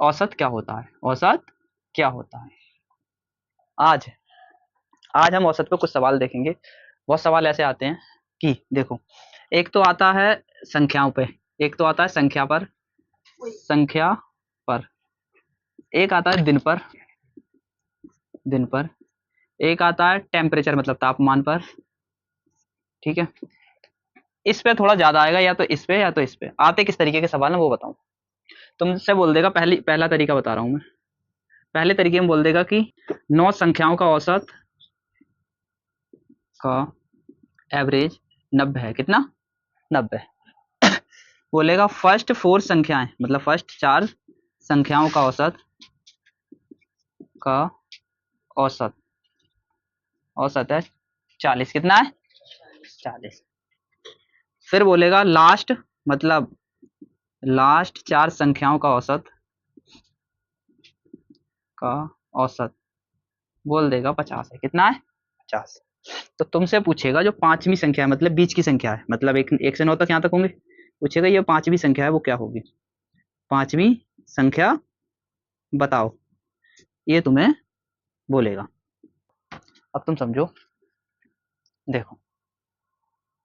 औसत क्या होता है, औसत क्या होता है। आज आज हम औसत पे कुछ सवाल देखेंगे। बहुत सवाल ऐसे आते हैं कि देखो, एक तो आता है संख्याओं पे, एक तो आता है संख्या पर, संख्या पर, एक आता है दिन पर, दिन पर, एक आता है टेम्परेचर मतलब तापमान पर, ठीक है। इस पे थोड़ा ज्यादा आएगा, या तो इस पे या तो इस पे। आते किस तरीके के सवाल है वो बताऊं। तुमसे बोल देगा, पहला तरीका बता रहा हूं मैं। पहले तरीके में बोल देगा कि 9 संख्याओं का औसत का एवरेज 90 है। कितना? 90। बोलेगा फर्स्ट 4 संख्याएं, मतलब फर्स्ट 4 संख्याओं का औसत, का औसत, औसत है 40। कितना है? 40। फिर बोलेगा लास्ट, मतलब लास्ट 4 संख्याओं का औसत, का औसत बोल देगा 50 है। कितना है? 50। तो तुमसे पूछेगा जो पांचवी संख्या है, मतलब बीच की संख्या है, मतलब एक से 9 तक यहाँ तक होंगे, पूछेगा ये पांचवी संख्या है वो क्या होगी। पांचवी संख्या बताओ, ये तुम्हें बोलेगा। अब तुम समझो, देखो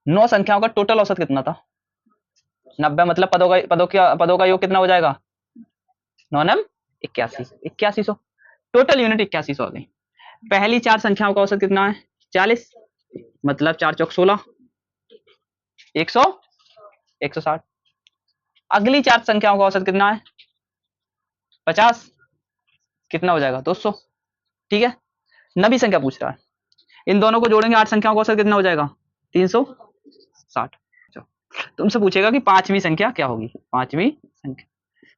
9 संख्याओं का टोटल औसत कितना था? 90, मतलब पदों का योग कितना हो जाएगा? 9 9 81, 8100। टोटल यूनिट 8100 आ गई। पहली 4 संख्याओं का औसत कितना है? 40, मतलब 4 चौक 16, 100, 160। अगली 4 संख्याओं का औसत कितना है? 50, कितना हो जाएगा? 200। ठीक है, नवी संख्या पूछ रहा है। इन दोनों को जोड़ेंगे 8 संख्याओं का औसत कितना हो जाएगा? 360। तुमसे पूछेगा कि पांचवी संख्या क्या होगी, पांचवी संख्या।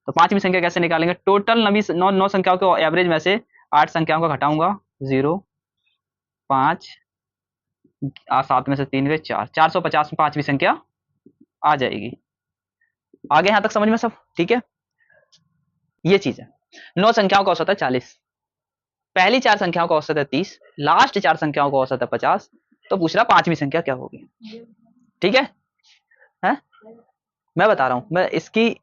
तो पांचवी संख्या कैसे निकालेंगे? टोटल नवी 9 संख्याओं के एवरेज में से 8 संख्याओं का घटाऊंगा, 0 5 7 में से 3 गए 4, 450 में पांचवी संख्या आ जाएगी। आगे यहां तक समझ में सब ठीक है? ये चीज है। 9 संख्याओं का औसत है 40, पहली 4 संख्याओं का औसत है 30, लास्ट 4 संख्याओं का औसत है 50। तो पूछ रहा पांचवी संख्या क्या होगी। ठीक है? हैं? मैं बता रहा हूं,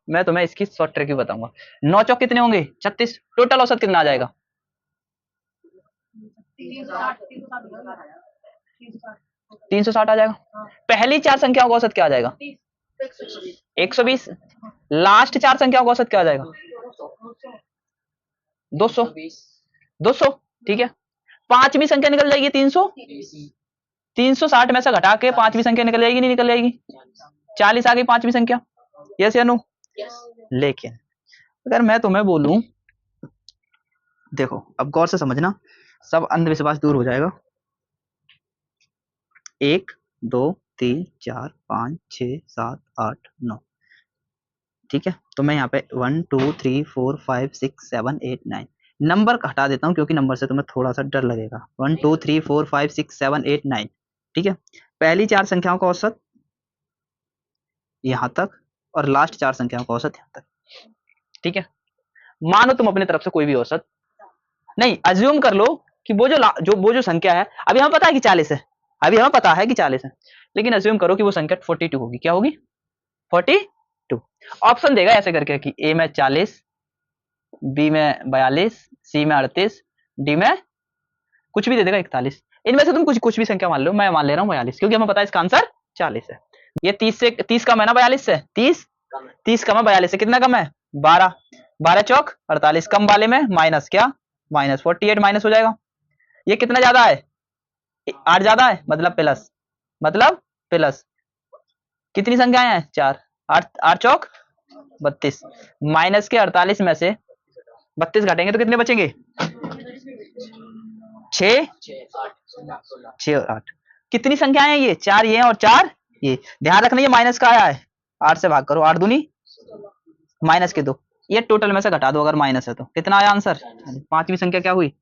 मैं तुम्हें इसकी शॉर्ट ट्रिक भी बताऊंगा। 9 चौक कितने होंगे? 36। टोटल औसत कितना आ जाएगा? 360 आ जाएगा। पहली 4 संख्याओं का औसत क्या आ जाएगा? 120। लास्ट 4 संख्याओं का औसत क्या आ जाएगा? 200। 200, ठीक है। पांचवी संख्या निकल जाएगी 300। 360 में से घटा के पांचवी संख्या निकल जाएगी, नहीं निकल जाएगी? 40 आ गई पांचवी संख्या। यस या नो? लेकिन अगर मैं तुम्हें बोलूं, देखो अब गौर से समझना, सब अंधविश्वास दूर हो जाएगा। 1 2 3 4 5 6 7 8 9, ठीक है। तो मैं यहाँ पे 1 2 3 4 5 6 7 8 9 नंबर हटा देता हूँ, क्योंकि नंबर से तुम्हें थोड़ा सा डर लगेगा। 1 2 3 4 5 6 7 8 9, ठीक है। पहली 4 संख्याओं का औसत यहाँ तक, और लास्ट 4 संख्याओं का औसत यहाँ तक, ठीक है। मानो तुम अपने तरफ से कोई भी औसत, नहीं अज्यूम कर लो कि वो जो संख्या है, अभी हमें पता है कि 40 है, अभी हमें पता है कि 40 है, लेकिन अज्यूम करो कि वो संख्या 42 होगी। क्या होगी? 42। ऑप्शन देगा ऐसे करके कि ए में 40, बी में 42, सी में 38, डी में कुछ भी दे देगा 41। इनमें से तुम कुछ भी संख्या मान लो, मैं मान ले रहा हूँ 42, क्योंकि हमें पता है इसका आंसर 40 है। ये 30 कम है ना 42 से? 30 कम है 42 से। कितना कम है? 12। 12 चौक 48, कम वाले में माइनस क्या? माइनस 48 माइनस हो जाएगा। ये कितना ज्यादा है? 8 ज्यादा है, मतलब प्लस, मतलब प्लस। कितनी संख्याएं हैं? 4। 8 चौक 32, माइनस के 48 में से 32 घटेंगे तो कितने बचेंगे? 6, 6 और 8। कितनी संख्याएं हैं ये? 4 ये और 4 ये। ध्यान रखना ये माइनस का आया है, 8 से भाग करो, 8 दूनी माइनस के 2, ये टोटल में से घटा दो अगर माइनस है तो। कितना आया आंसर? पांचवी संख्या क्या हुई?